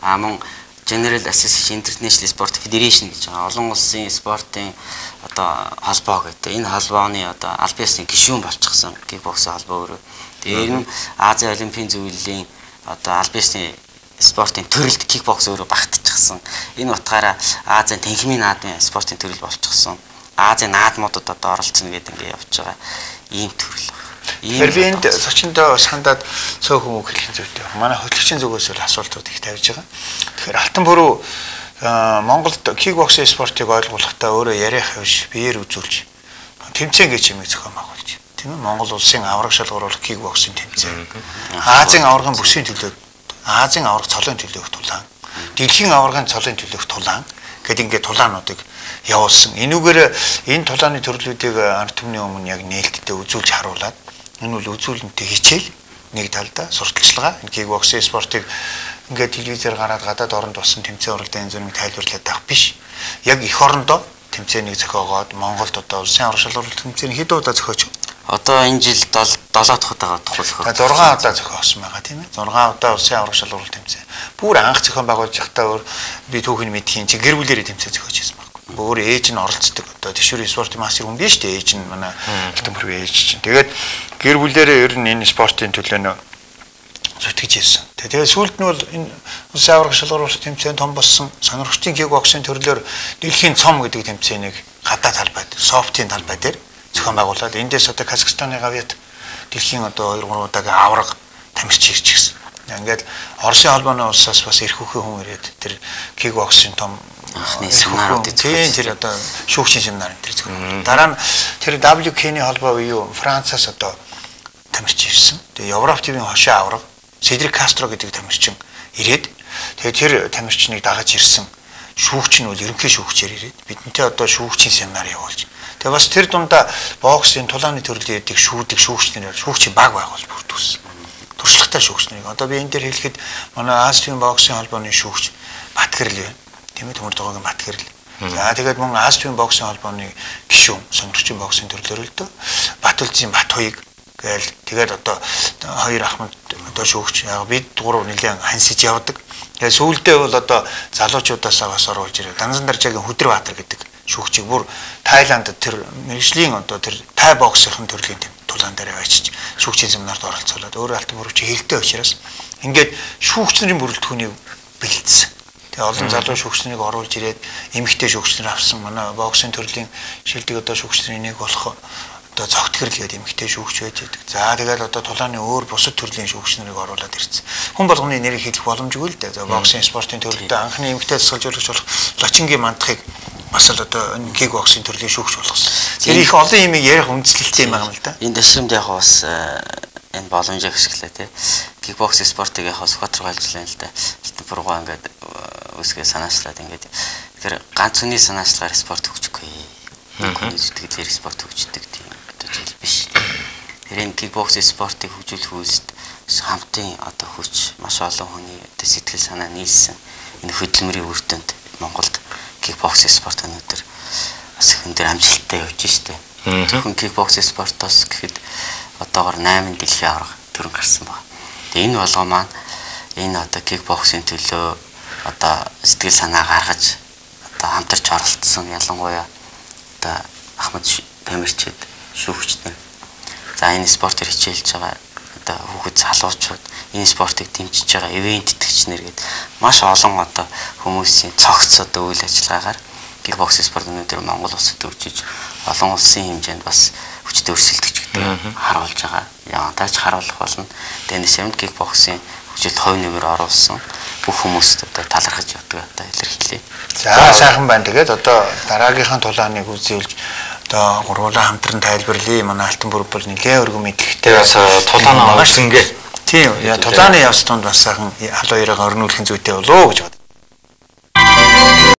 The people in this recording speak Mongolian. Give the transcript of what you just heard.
мөн General Association International Sport Federation гэж байгаа олон улсын спортын одоо холбоо гэдэг. Энэ холбооны одоо аль биесны гишүүн болчихсон кикбоксing холбоо өөрөө. Тэгээд энэ Азийн олимпийн зөвлөлийн одоо аль биесны спортын төрөлд кикбокс өөрөө багтчихсан. Энэ утгаараа Азийн танхимын наадмын спортын төрөл болчихсон. Азийн наадмуудад одоо оролцсон гэдэг ингээд явж байгаа ийм төрөл. Тэгэхээр би энд зочиндоо сандаад цөөхөн үг хэлэх зүйтэй. Манай хөтлөгчийн зүгээс л асуултууд их тавьж байгаа. Тэгэхээр Алтан буруу Монголд кикбоксing спортыг ойлгуулахдаа өөрөө яриах биш, биеэр үзүүлж тэмцээн гэж юм зохион байгуулж. Тийм ээ, Монгол улсын авраг шалгаруулах кикбоксing тэмцээн. Азийн аврагын бүсийн төлөө, Азийн авраг цолын төлөөх тулаан, дэлхийн аврагын цолын төлөөх тулаан гэдэг ингээд тулаануудыг явуулсан. Энүүгээр энэ тулааны төрлүүдийг ард түмний өмнө яг нээлттэй үзүүлж харуулад энэ бол үзүүлэнтэй хичээл нэг талдаа сурталчилгаа энэ кикбоксing спортыг ингээд телевизээр гараад гадаад оронд болсон тэмцээн уралдаан янз бүрийн тайлбарлаад авах биш. Яг эх орондоо тэмцээнийг зохиогоод Монголд одоо улсын авраг шалгаруулалт тэмцээний хэд удаа зохиож байна? Одоо энэ жил 7 дахь удаага зохиож. 6 удаа зохиосон байгаа тийм ээ. 6 удаа улсын авраг шалгаруулалт тэмцээн. Бүр анх зохион байгуулж байхдаа өөр би түүхний мэдхийн чи гэр бүлэрээ тэмцээн зохиож байсан баг. Өөр ээж нь оролцдог одоо тэшүүрийн спортын мастер хүн биш дээ. Ээж нь манай Алтан бүрийн ээж чинь. Тэгээд гэр бүлэрээ ер нь энэ спортын төлөө нөө зүтгэж ирсэн. Тэгээд сүүлд нь бол энэ улсын авраг шалгаруулалт тэмцээн том болсон. Сонирхчдын кикбоксing төрлөөр дэлхийн цом гэдэг тэмцээнийг гадаад талбайд, софтын талбай дээр зохион байгуулад эндээс одоо Казахстаны гавьяат дэлхийн одоо 2-3 удаагийн авраг тамирч ирж гисэн. Ингээд Оросын холбооны улсаас бас ирэх хүн ирээд тэр кикбоксing том анхны семинаруудыг тэр одоо шүүгчийн семинар энэ төр зөвхөн. Дараа нь тэр WK-ний холбоо юу Францаас одоо тамирч ирсэн. Тэгээ Европ ТV-ийн хошоо авраг Седрик Кастро гэдэг тамирчин ирээд тэгээ тэр тамирчныг дагаж ирсэн. Шүүгч нь бол ерөнхий шүүгчээр ирээд бидэнтэй одоо шүүгчийн семинар явуулж. Тэгээ бас тэр дундаа боксийн тулааны төрлөдөд шүүгчнэр шүүгчийн баг байгуул бүрдүүлсэн. Туршлагатай шүүгч нарыг. Одоо би энэ дээр хэлэхэд манай Азийн боксийн холбооны шүүгч Батгэрэл байна. Тийм ээ Төмөр Догоогийн Батгэрэл. За тэгээд мөн Азийн боксийн холбооны гишүүн сонирхчийн боксийн төрлөөр л дөө Батулзын Батхуйг гээл тэгээд одоо хоёр ахмад одоо шүүгч яг бид гурав нэлээд хансиж явдаг. Тэгээд сүүлдээ бол одоо залуучуудаасаа бас оруулж ирээ. Данзан Даржаагийн Хөдрбаатар гэдэг шүүгчийг бүр Тайландд тэр мэргэжлийн одоо тэр тай боксийн төрлийн тулаан дээр авчиж шүүгчийн семинарт оролцуулаад өөрөө Алтан бурууч хэлтэй учраас ингээд шүүгч нарын бүрэлдэхүүнийг бэлдсэн. Тэгээ олон залуу шүүгч нарыг оруулж ирээд эмэгтэй шүүгч нар авсан. Манай боксийн төрлийн шилдэг одоо шүүгч нарын нэг болох одоо цогтгэрл гэдэг эмэгтэй шүүгч байж байдаг. За тэгээд одоо тулааны өөр бусад төрлийн шүүгч нарыг оруулаад ирсэн. Хүн болгоны нэрийг хэлэх боломжгүй л дээ. За боксийн спортын төрлөдөө анхны эмэгтэй засгалжуулагч болох Лочингийн мандахыг бас л одоо энэ кикбоксing төрлийн шүүгч болгосон. Тэр их олон юм ярих үндэслэлтэй юм байна л да. Энэ дэшрэмд яг бас энэ боломжийг ашиглаа тий. Кикбоксing спортыг яг Сүхбаатар байлжлаа л да. Алтан буруугаа ингээд үсгээ санаачлаад ингээд тэр ганц хүний санаачлагаар спорт хөгжихгүй. Хүний зүтгэл спорт хөгждөг тийм одоо жил биш. Тэр энэ кикбоксing спортыг хөгжүүлэх үйлсд хамтын одоо хүч маш олон хүний одоо сэтгэл санаа нийлсэн. Энэ хөдөлмөрийн үр дүнд Монголд кикбоксing спорт өнөөдөр бас өндөр амжилттай явж штэ. Зөвхөн кикбоксing спортоос гэхэд одоогоор 8 дэлхийн авраг төрөн гарсан байна. Тэгээ энэ болгоо маань энэ одоо кикбоксing төлөө одоо сэтгэл санаа гаргаж одоо хамтарч оролцсон ялангуяа одоо Ахмад тамирчид шүүгчдэр. За энэ спортоор хичээлж байгаа одоо хүүхэд залуучууд энэ спортыг дэмжиж байгаа ивент итгэгчнэр гээд маш олон одоо хүмүүсийн цогц одоо үйл ажиллагаагаар кикбоксing спорт өнөөдөр Монгол улсад хөгжиж олон улсын хэмжээнд бас хүчтэй өрсөлдөгч гэдэг харуулж байгаа. Янтаач харуулах болно. Дэнэс юмд кикбоксing хөгжилд хувь нэмэр оруулсан бүх хүмүүст одоо талархаж явдаг одоо илэрхийлье. За сайхан байна. Тэгээд одоо дараагийнхаа тулааныг үзүүлж одоо гурвуулаа хамтран тайлбарлая. Манай Алтан буруу бол нэлээд өргөн мэдлэгтэй. Тулаанаа авсангээ. Тийм. Яа тулааны явц тунд бас сайхан халуун яриагаа өрнүүлэх зүйтэй болоо гэж бод.